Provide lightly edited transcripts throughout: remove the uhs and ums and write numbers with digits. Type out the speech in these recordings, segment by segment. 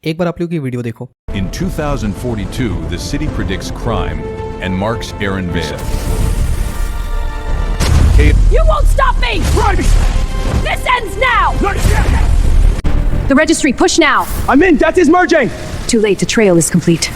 एक बार आप लोग की वीडियो देखो। In 2042, the city predicts crime and marks Aaron Vale. You won't stop me! This ends now! The registry, push now! I'm in, that is merging! Too late, the trail is complete.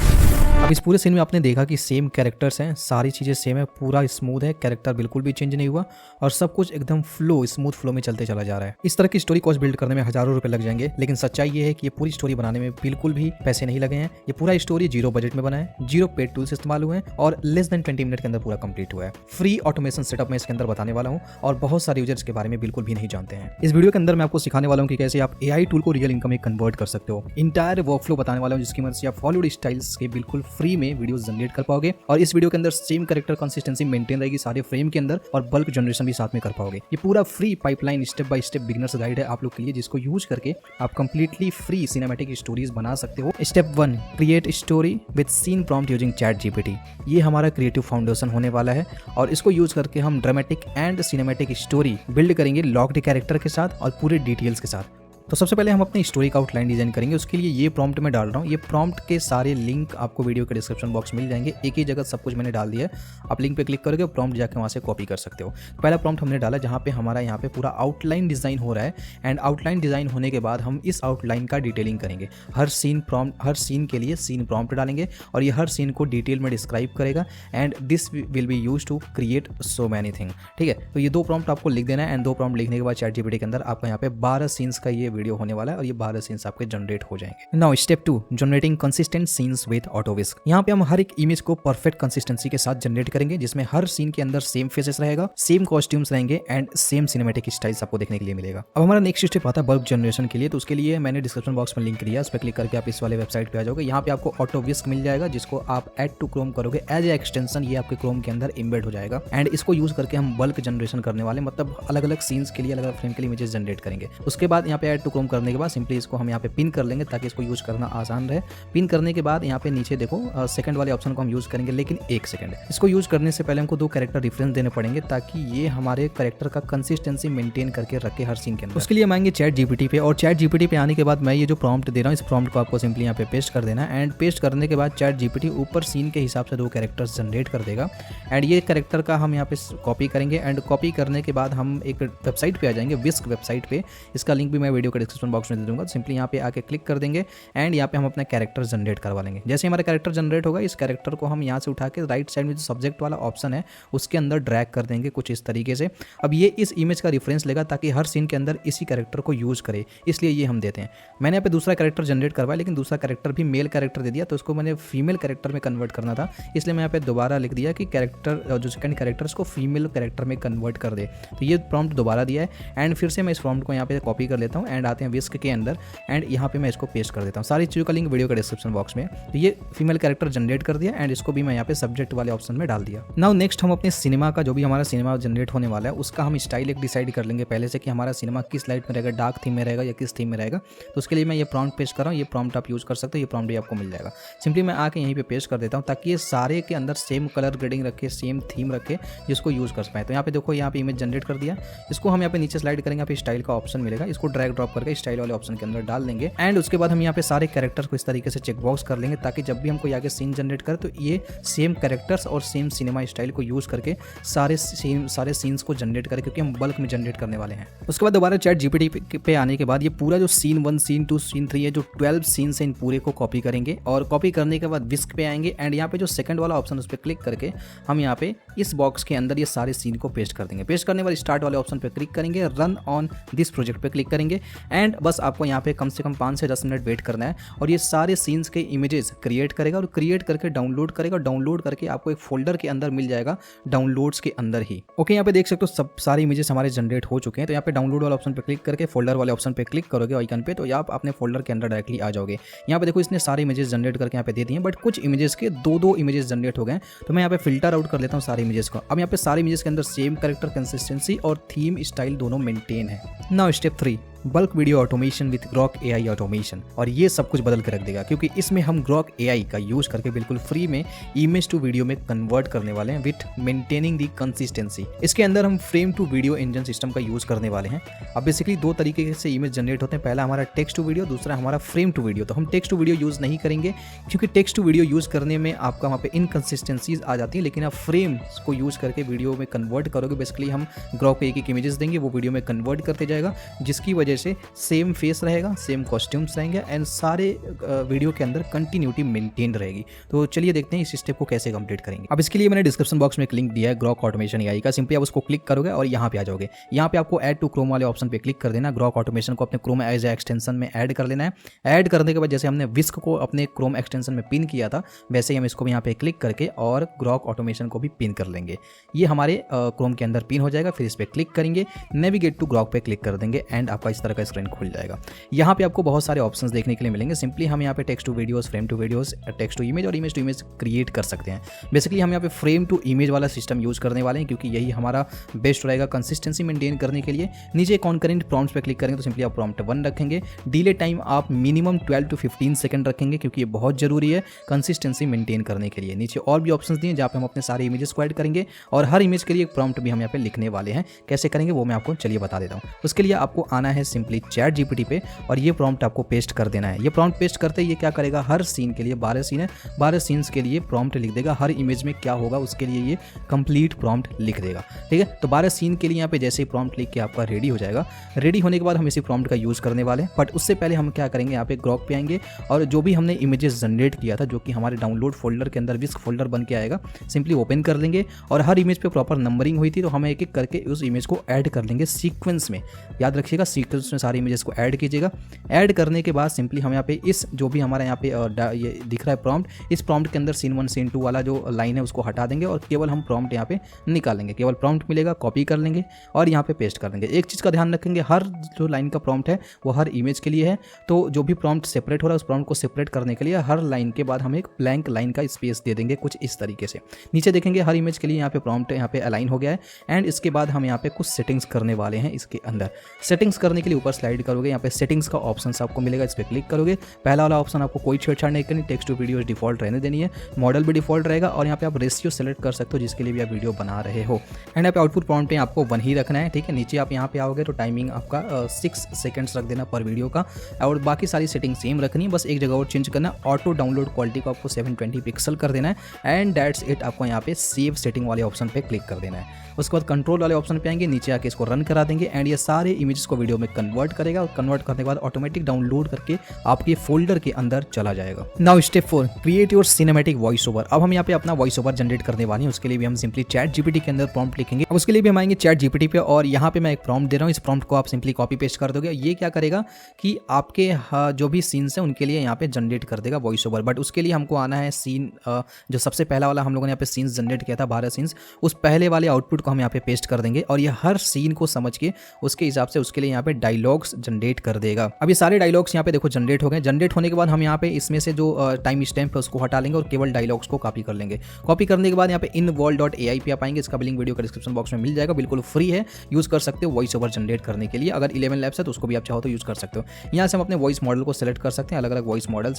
अब इस पूरे scene में आपने देखा कि same characters हैं, सारी चीज़ें सेम है, पूरा स्मूथ है, कैरेक्टर बिल्कुल भी चेंज नहीं हुआ और सब कुछ एकदम स्मूथ फ्लो में चलते चला जा रहा है। इस तरह की स्टोरी कॉस्ट बिल्ड करने में हज़ारों रुपए लग जाएंगे, लेकिन सच्चाई ये है कि ये पूरी स्टोरी बनाने में बिल्कुल भी पैसे नहीं लगे हैं। ये पूरा स्टोरी 0 बजट में बना है, 0 पेड टूल्स इस्तेमाल हुए हैं और लेस देन 20 मिनट के अंदर पूरा कंप्लीट हुआ है। फ्री ऑटोमेशन सेटअप में इसके अंदर बताने वाला हूँ और बहुत सारे यूजर्स के बारे में बिल्कुल भी नहीं जानते हैं। इस वीडियो के अंदर मैं आपको सिखाने वाला हूँ कि कैसे आप AI टूल को रियल इनकम में कन्वर्ट कर सकते हो। इंटायर वर्कफ्लो बताने वाला हूँ जिसकी मदद से आप हॉलीवुड स्टाइल्स के बिल्कुल फ्री में वीडियोस जनरेट कर पाओगे और इस वीडियो के अंदर सेम कैरेक्टर कंसिस्टेंसी मेंटेन रहेगी सारे फ्रेम के अंदर और बल्क जनरेशन भी साथ में कर पाओगे। ये पूरा free pipeline step by step beginners guide है आप लोग के लिए, जिसको यूज करके आप कंप्लीटली फ्री सिनेमैटिक स्टोरीज बना सकते हो। Step 1, create story with scene prompt using ChatGPT। ये हमारा क्रिएटिव फाउंडेशन होने वाला है और इसको यूज करके हम dramatic and cinematic story build करेंगे लॉक्ड कैरेक्टर के साथ और पूरे डिटेल्स के साथ। तो सबसे पहले हम अपनी स्टोरी का आउटलाइन डिजाइन करेंगे। उसके लिए ये प्रॉम्प्ट में डाल रहा हूँ। ये प्रॉम्प्ट के सारे लिंक आपको वीडियो के डिस्क्रिप्शन बॉक्स मिल जाएंगे, एक ही जगह सब कुछ मैंने डाल दिया है। आप लिंक पे क्लिक करोगे और प्रॉम्प्ट जाके वहाँ से कॉपी कर सकते हो। पहला प्रॉम्प्ट हमने डाला जहाँ पे हमारा यहाँ पे पूरा आउटलाइन डिज़ाइन हो रहा है एंड आउटलाइन डिज़ाइन होने के बाद हम इस आउटलाइन का डिटेलिंग करेंगे। हर सीन के लिए सीन प्रॉम्प्ट डालेंगे और ये हर सीन को डिटेल में डिस्क्राइब करेगा and this will be use to create so many thing. ठीक है, तो ये 2 प्रॉम्प्ट आपको लिख देना है एंड 2 प्रॉम्प्ट लिखने के बाद ChatGPT के अंदर आपका यहाँ पे 12 सीन्स का ये वीडियो होने वाला है और ये 12 सीन्स आपके जनरेट हो जाएंगे। Now step 2, generating consistent scenes with ऑटोविस्क। यहाँ पे हम हर एक इमेज को परफेक्ट कंसिस्टेंसी के साथ जनरेट करेंगे जिसमें हर सीन के अंदर सेम फेसेस रहेगा, सेम कॉस्ट्यूम्स रहेंगे एंड सेम सिनेमैटिक स्टाइल्स आपको देखने के लिए मिलेगा। अब हमारा नेक्स्ट स्टेप आता है बल्क जनरेशन के लिए। तो उसके लिए मैंने डिस्क्रिप्शन बॉक्स में लिंक दिया, उस पर क्लिक करके आप इस वाले वेबसाइट पे आ जाओगे। यहाँ पे आपको ऑटोविस्क मिल जाएगा जिसको आप ऐड टू क्रोम करोगे एज ए एक्सटेंशन, ये आपके क्रोम के अंदर इम्बेड हो जाएगा एंड इसको यूज करके हम बल्क जनरेशन करने वाले, मतलब अलग अलग सीन्स के लिए अलग अलग फ्रेम के लिए इमेजेस जनरेट करेंगे। उसके बाद यहाँ पे ऐड टू क्रोम करने के बाद सिंपली इसको हम यहाँ पे पिन कर लेंगे ताकि इसको यूज करना आसान रहे। पिन करने के बाद यहाँ पे नीचे देखो सेकंड वाले ऑप्शन को हम यूज करेंगे, लेकिन 1 सेकंड। इसको यूज करने से पहले हमको 2 कैरेक्टर रेफरेंस देने पड़ेंगे ताकि ये हमारे कैरेक्टर का कंसिस्टेंसी मेंटेन करके रखे हर सीन के अंदर। उसके लिए हम आएंगे ChatGPT पे और ChatGPT पे आने के बाद मैं ये जो प्रॉम्प्ट दे रहा हूँ इस प्रॉम्प्ट को आपको सिंपली यहाँ पे पेस्ट कर देना एंड पेस्ट करने के बाद ChatGPT ऊपर सीन के हिसाब से 2 कैरेक्टर्स जनरेट कर देगा एंड ये कैरेक्टर का हम यहाँ पे कॉपी करेंगे एंड कॉपी करने के बाद हम एक वेबसाइट पे आ जाएंगे, विस्क वेबसाइट पे। इसका लिंक भी मैं वीडियो के डिस्क्रिप्शन बॉक्स में दे दूंगा। सिंपली यहाँ पे आके क्लिक कर देंगे एंड यहाँ पे हम अपना कैरेक्टर जनरेट करवा लेंगे। जैसे हमारा कैरेक्टर जनरेट होगा इस कैरेक्टर को हम यहाँ से उठा के राइट साइड में जो सब्जेक्ट वाला ऑप्शन है उसके अंदर ड्रैग कर देंगे कुछ इस तरीके से। अब ये इस इमेज का रेफरेंस लेगा ताकि हर सीन के अंदर इसी कैरेक्टर को यूज करे, इसलिए ये हम देते हैं। मैंने यहाँ पे दूसरा कैरेक्टर जनरेट करवाया लेकिन दूसरा कैरेक्टर भी मेल कैरेक्टर दे दिया, तो उसको मैंने फीमेल कैरेक्टर में कन्वर्ट करना था, इसलिए मैं यहाँ पे दोबारा लिख दिया कि कैरेक्टर जो सेकंड कैरेक्टर उसको फीमेल कैरेक्टर में कन्वर्ट कर दे। तो ये प्रॉम्प्ट दोबारा दिया है एंड फिर से मैं इस प्रॉम्प्ट को यहाँ पे कॉपी कर लेता हूँ एंड आते हैं विस्क के अंदर एंड यहाँ पे मैं इसको पेस्ट कर देता हूँ। सारी चीज़ों का लिंक वीडियो के डिस्क्रिप्शन बॉक्स में। तो ये फीमेल कैरेक्टर जनरेट कर दिया एंड इसको भी मैं यहाँ पे सब्जेक्ट वाले ऑप्शन में डाल दिया। नाउ नेक्स्ट हम अपने सिनेमा का जो भी हमारा सिनेमा जनरेट होने वाला है उसका हम स्टाइल एक डिसाइड कर लेंगे पहले से कि हमारा सिनेमा किस लाइट में रहेगा, डार्क थीम में रहेगा या किस थीम में रहेगा। तो उसके लिए मैं ये प्रॉम्प्ट पेस्ट कर रहा हूँ, ये प्रॉम्प्ट आप यूज कर सकते हो, ये प्रॉम्प्ट भी आपको मिल जाएगा। सिंपली मैं आके यहीं पे पेस्ट कर देता हूँ ताकि ये सारे के अंदर सेम कलर ग्रेडिंग रखे, सेम थीम रखे जिसको यूज कर पाए। तो यहाँ पे देखो यहाँ पे इमेज जनरेट कर दिया, इसको हम यहाँ पे नीचे स्लाइड करेंगे, यहाँ पे स्टाइल का ऑप्शन मिलेगा, इसको ड्रैग ड्रॉप करके स्टाइल वाले ऑप्शन के अंदर डाल देंगे एंड उसके बाद हम यहाँ पे सारे कैरेक्टर्स को इस तरीके से चेकबॉक्स कर लेंगे ताकि जब भी हमको आगे सीन जनरेट करे तो ये सेम कैरेक्टर्स और सेम सिनेमा स्टाइल को यूज करके सारे सीन्स को जनरेट करे, क्योंकि हम बल्क में जनरेट करने वाले हैं। उसके बाद दोबारा ChatGPT पे आने के बाद ये पूरा जो सीन 1, सीन 2, सीन 3 है, जो 12 सीन्स है, इन पूरे को कॉपी करेंगे और कॉपी करने के बाद विस्क पे आएंगे एंड यहाँ पे जो सेकंड वाला ऑप्शन उस पर क्लिक करके हम यहाँ पे इस बॉक्स के अंदर ये सारे सीन को पेस्ट कर देंगे। पेस्ट करने वाले स्टार्ट वाले ऑप्शन पे क्लिक करेंगे, रन ऑन दिस प्रोजेक्ट पे क्लिक करेंगे एंड बस आपको यहाँ पे कम से कम 5 से 10 मिनट वेट करना है और ये सारे सीन्स के इमेजेस क्रिएट करेगा और क्रिएट करके डाउनलोड करेगा। डाउनलोड करके आपको एक फोल्डर के अंदर मिल जाएगा, डाउनलोड्स के अंदर ही। ओके, यहाँ पे देख सकते हो सब सारे इमेजेस हमारे जनरेट हो चुके हैं। तो यहाँ पे डाउनलोड वाले ऑप्शन पे क्लिक करके फोल्डर वाले ऑप्शन पे क्लिक करोगे आइकन पे, तो आप अपने फोल्डर के अंदर डायरेक्टली आ जाओगे। यहाँ पे देखो इसने सारे इमेजेस जनरेट करके यहाँ पे दे दिए, बट कुछ इमेजेस के 2 इमेजेस जनरेट हो गए। तो मैं यहाँ पे फिल्टर आउट कर लेता हूँ सारे इमेजेस को। अब यहाँ पे सारे इमेजेस के अंदर सेम कैरेक्टर कंसिस्टेंसी और थीम स्टाइल दोनों मेंटेन है। Now step 3, bulk video automation with Grok AI automation, और ये सब कुछ बदल के रख देगा क्योंकि इसमें हम ग्रॉक AI का यूज करके बिल्कुल फ्री में इमेज टू वीडियो में कन्वर्ट करने वाले हैं विथ मेंटेनिंग दी कंसिस्टेंसी। इसके अंदर हम frame to video engine system का यूज करने वाले हैं। अब बेसिकली दो तरीके से इमेज जनरेट होते हैं, पहला हमारा टेक्स्ट टू वीडियो, दूसरा हमारा फ्रेम टू वीडियो। तो हम टेक्स्ट टू वीडियो यूज नहीं करेंगे क्योंकि टेक्स्ट टू वीडियो यूज करने में आपका वहाँ पे इनकंसिस्टेंसीज आ जाती है, लेकिन आप फ्रेम को यूज करके वीडियो में कन्वर्ट करोगे। बेसिकली हम ग्रॉक AI की इमेजेस देंगे, वो वीडियो में कन्वर्ट करते जाएगा, जिसकी वजह से सेम फेस रहेगा, सेम कॉस्ट्यूम्स रहेंगे एंड सारे वीडियो के अंदर कंटिन्यूटी मेंटेन रहेगी। तो चलिए देखते हैं इस स्टेप को कैसे कंप्लीट करेंगे। अब इसके लिए मैंने डिस्क्रिप्शन बॉक्स में एक लिंक दिया है ग्रॉक ऑटोमेशन AI का। सिंपली आप उसको क्लिक करोगे और यहाँ पे आ जाओगे। यहाँ पे आपको ऐड टू क्रोम वाले ऑप्शन पे क्लिक कर देना। ग्रॉक ऑटोमेशन को अपने क्रोम एज एक्सटेंशन में ऐड कर लेना है। ऐड करने के बाद जैसे हमने विस्क को अपने क्रोम एक्सटेंशन में पिन किया था, वैसे ही हम इसको भी यहाँ पे क्लिक करके और ग्रॉक ऑटोमेशन को भी पिन कर लेंगे। ये हमारे क्रोम के अंदर पिन हो जाएगा। फिर इस पर क्लिक करेंगे, नेविगेट टू ग्रॉक पे क्लिक कर देंगे एंड आपका इस तरह का स्क्रीन खुल जाएगा। यहाँ पे आपको बहुत सारे ऑप्शंस देखने के लिए मिलेंगे। सिंपली हम यहाँ पे text to videos, frame to videos, text to image और इमेज टू इमेज क्रिएट कर सकते हैं। बेसिकली हम यहाँ पे फ्रेम टू इमेज वाला सिस्टम यूज करने वाले हैं क्योंकि यही हमारा बेस्ट रहेगा कंसिस्टेंसी मेंटेन करने के लिए। नीचे कॉन्करेंट प्रॉम्प्ट्स पे क्लिक करेंगे तो सिंपली आप प्रॉम्प्ट 1 रखेंगे। डिले टाइम आप मिनिमम 12 to 15 सेकंड रखेंगे क्योंकि ये बहुत जरूरी है कंसिस्टेंसी मेंटेन करने के लिए। नीचे और भी ऑप्शंस दिए जहाँ पे हम अपने सारे इमेजेस को ऐड करेंगे और हर इमेज के लिए एक प्रॉम्प्ट भी हम यहाँ पे लिखने वाले हैं। कैसे करेंगे वो मैं आपको चलिए बता देता हूँ। उसके लिए आपको आना है सिंपली चैट GPT पे और ये प्रॉम्प्ट आपको पेस्ट कर देना है। ये प्रॉम्प्ट पेस्ट करते ही ये क्या करेगा, हर सीन के लिए 12 सीन है, 12 सीन्स के लिए प्रॉम्प्ट लिख देगा। हर इमेज में क्या होगा उसके लिए ये कंप्लीट प्रॉम्प्ट लिख देगा। ठीक है, तो 12 सीन के लिए यहाँ पे जैसे ही प्रॉम्प्ट लिख के आपका रेडी हो जाएगा। रेडी होने के बाद हम इसी प्रॉम्प्ट का यूज़ करने वाले हैं, बट उससे पहले हम क्या करेंगे, यहाँ पे ग्रॉक पे आएंगे और जो भी हमने इमेजेस जनरेट किया था, जो कि हमारे डाउनलोड फोल्डर के अंदर विस्क फोल्डर बन के आएगा, सिंपली ओपन कर लेंगे और हर इमेज पे प्रॉपर नंबरिंग हुई थी तो हम एक एक करके उस इमेज को ऐड कर लेंगे सीक्वेंस में। याद रखिएगा सीक्वेंस में सारी इमेजेस को ऐड कीजिएगा। ऐड करने के बाद सिंपली हम यहाँ पे इस जो भी हमारा यहाँ पे ये दिख रहा है प्रॉम्प्ट, इस प्रॉम्प्ट के अंदर सीन 1 सीन 2 वाला जो लाइन है उसको हटा देंगे और केवल हम प्रॉम्प्ट यहाँ पे निकालेंगे। केवल प्रॉम्प्ट मिलेगा, कॉपी कर लेंगे और यहाँ पे पेस्ट कर देंगे। एक चीज़ का ध्यान रखेंगे, हर जो लाइन का प्रॉम्प्ट है वो हर इमेज के लिए है, तो जो भी प्रॉम्प्ट सेपरेट हो रहा है उस प्रॉम्प्ट को सेपरेट करने के लिए हर लाइन के बाद हम एक ब्लैंक लाइन का स्पेस दे देंगे कुछ इस तरीके से। नीचे देखेंगे हर इमेज के लिए यहाँ पे प्रॉम्प्ट यहाँ पे अलाइन हो गया है एंड इसके बाद हम यहाँ पे कुछ सेटिंग्स करने वाले हैं। इसके अंदर सेटिंग्स करने के लिए ऊपर स्लाइड करोगे, यहाँ पे सेटिंग्स का ऑप्शन आपको मिलेगा, इस पर क्लिक करोगे। पहला वाला ऑप्शन आपको कोई छेड़छाड़ नहीं करनी, टेक्स्ट टू वीडियो डिफॉल्ट रहने देनी है, मॉडल भी डिफॉल्ट रहेगा और यहाँ पे आप रेशियो सेलेक्ट कर सकते हो जिसके लिए भी आप वीडियो बना रहे हो। एंड यहाँ पे आउटपुट प्रॉम्प्ट पे आपको 1 ही रखना है। ठीक है, नीचे आप यहाँ पे आओगे तो टाइमिंग आपका 6 सेकंड्स रख देना पर वीडियो का और बाकी सारी सेटिंग सेम रखनी है, बस एक जगह और चेंज करना है। ऑटो डाउनलोड क्वालिटी को आपको 720 पिक्सल कर देना है एंड दैट्स इट। आपको यहाँ पे सेव सेटिंग वाले ऑप्शन पे क्लिक कर देना है। उसके बाद कंट्रोल वाले ऑप्शन पे आएंगे, नीचे आके इसको रन करा देंगे एंड ये सारे इमेजेस को वीडियो में कन्वर्ट करेगा और कन्वर्ट करने के बाद ऑटोमेटिक डाउनलोड करके आपके फोल्डर के अंदर चला जाएगा। Now step 4, create your cinematic voice over. अब हम यहाँ पे अपना वॉइस ओवर जनरेट करने वाले हैं। उसके लिए भी हम सिंपली चैट GPT के अंदर प्रॉम्प्ट लिखेंगे। अब उसके लिए भी हम आएंगे चैट GPT पे और यहाँ पे मैं एक प्रॉम्प्ट दे रहा हूँ। इस प्रॉम्प्ट को आप सिंपली कॉपी पेस्ट कर दोगे। ये क्या करेगा कि आपके जो भी सीन्स हैं उनके लिए यहाँ पे जनरेट कर देगा वॉइस ओवर। बट उसके लिए हमको आना है सीन, जो सबसे पहला वाला हम लोगों ने यहाँ पे सीन्स जनरेट किया था 12 सीन्स, उस पहले वाले आउटपुट को हम यहाँ पे पेस्ट कर देंगे और ये हर सीन को समझ के उसके हिसाब से उसके लिए यहाँ पे डायलॉग्स जनरेट कर देगा। अब ये सारे डायलॉग्स यहाँ पे देखो जनरेट हो गए। जनरेट होने के बाद हम यहाँ पे इसमें से जो टाइम स्टैम्प है उसको हटा लेंगे और केवल डायलॉग्स को कॉपी कर लेंगे। कॉपी करने के बाद यहाँ पे involve.ai पे आप आएंगे। इसका लिंक वीडियो का डिस्क्रिप्शन बॉक्स में मिल जाएगा, बिल्कुल फ्री है, यूज कर सकते हो वॉइस ओवर जनरेट करने के लिए। अगर 11 लैब्स है तो उसको भी आप चाहो तो यूज कर सकते हो। यहाँ से हम अपने वॉइस मॉडल को सेलेक्ट कर सकते हैं, अलग अलग voice model.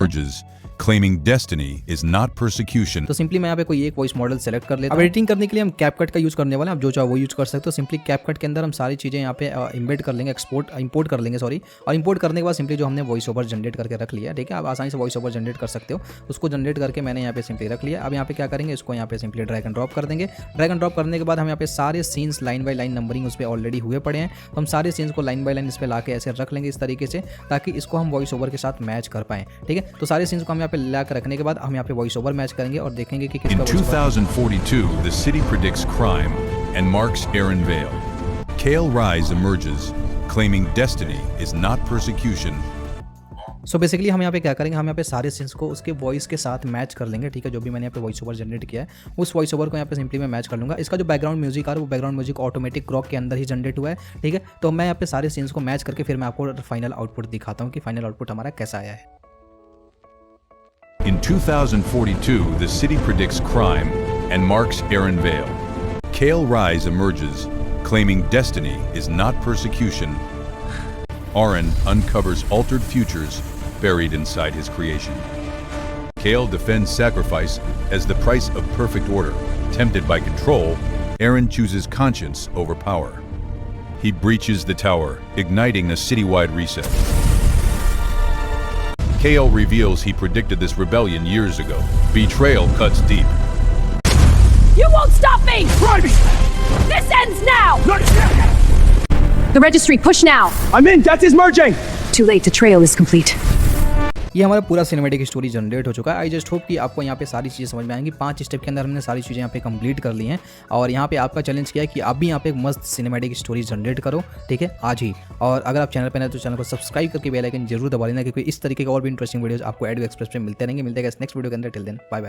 Claiming destiny is not persecution. तो सिंपली मैं यहाँ पे कोई एक वॉइस मॉडल सेलेक्ट कर लेता हूं। अब एडिटिंग करने के लिए हम कैपकट का यूज करने वाले हैं, आप जो चाहो वो यूज कर सकते हो। सिंपली कैपकट के अंदर हम सारी चीजें यहाँ पे इम्बेड कर लेंगे, इंपोर्ट कर लेंगे और इंपोर्ट करने के बाद सिंपली जो हमने वॉइस ओवर जनरेट करके रख लिया, ठीक है, आप आसानी से वॉइस ओवर जनरेट कर सकते हो। उसको जनरेट करके मैंने यहाँ पे सिंपली रख लिया। अब यहाँ पे क्या करेंगे, इसको यहाँ पे सिंपली ड्रैग एंड ड्रॉप कर देंगे। ड्रैग एंड ड्रॉप करने के बाद हम यहाँ पे सारे scenes line by line numbering उस पर ऑलरेडी हुए पड़े हैं, तो हम सारे सीन्स को लाइन बाय लाइन इस पर ला के ऐसे रख लेंगे इस तरीके से, ताकि इसको हम वॉइस ओवर के साथ मैच कर पाएं। ठीक है, तो सारे सीन्स को हम यहाँ पे ला कर रखने के बाद हम यहाँ पे वॉइस ओवर मैच करेंगे और देखेंगे कि In 2042, the city predicts crime and marks Aaron Vale. Kale Rise emerges, claiming destiny is not persecution. So basically हम यहाँ पे क्या करेंगे, हम यहाँ पे सारे सीन्स को उसके वॉइस के साथ मैच कर लेंगे। ठीक है, जो भी मैंने यहाँ पे वॉइस ओवर जनरेट किया है उस वॉइस ओवर को यहाँ पे सिंपली मैं मैच कर लूँगा। इसका जो बैकग्राउंड म्यूजिक आ रहा है वो बैकग्राउंड म्यूजिक ऑटोमेटिक ग्रॉक के अंदर ही जनरेट हुआ है। ठीक है, तो मैं यहाँ पे सारे सीन्स को मैच करके फिर मैं आपको फाइनल आउटपुट दिखाता हूँ कि फाइनल आउटपुट हमारा कैसा आया है। In 2042, the city predicts crime and marks Aaron Vale. Kale Rise emerges, claiming destiny is not persecution. Aaron uncovers altered futures buried inside his creation. Kale defends sacrifice as the price of perfect order. Tempted by control, Aaron chooses conscience over power. He breaches the tower, igniting a citywide reset. Kale reveals he predicted this rebellion years ago. Betrayal cuts deep. You won't stop me! This ends now! The registry, push now! I'm in, Death is merging! Too late, the trail is complete. ये हमारा पूरा cinematic story generate हो चुका है। I just hope कि आपको यहाँ पे सारी चीज़ें समझ में आएंगी। 5 स्टेप के अंदर हमने सारी चीज़ें यहाँ पे कंप्लीट कर ली हैं और यहाँ पे आपका चैलेंज किया है कि आप भी यहाँ पे एक मस्त सिनेमैटिक स्टोरी जनरेट करो, ठीक है, आज ही। और अगर आप चैनल पर नए तो चैनल को सब्सक्राइब करके बेल आइकन जरूर दबा लेना, क्योंकि इस तरीके के और भी इंटरेस्टिंग वीडियोस आपको एडो एक्सप्रेस पे मिलते रहेंगे। मिलते हैं नेक्स्ट वीडियो के अंदर। Till then bye bye.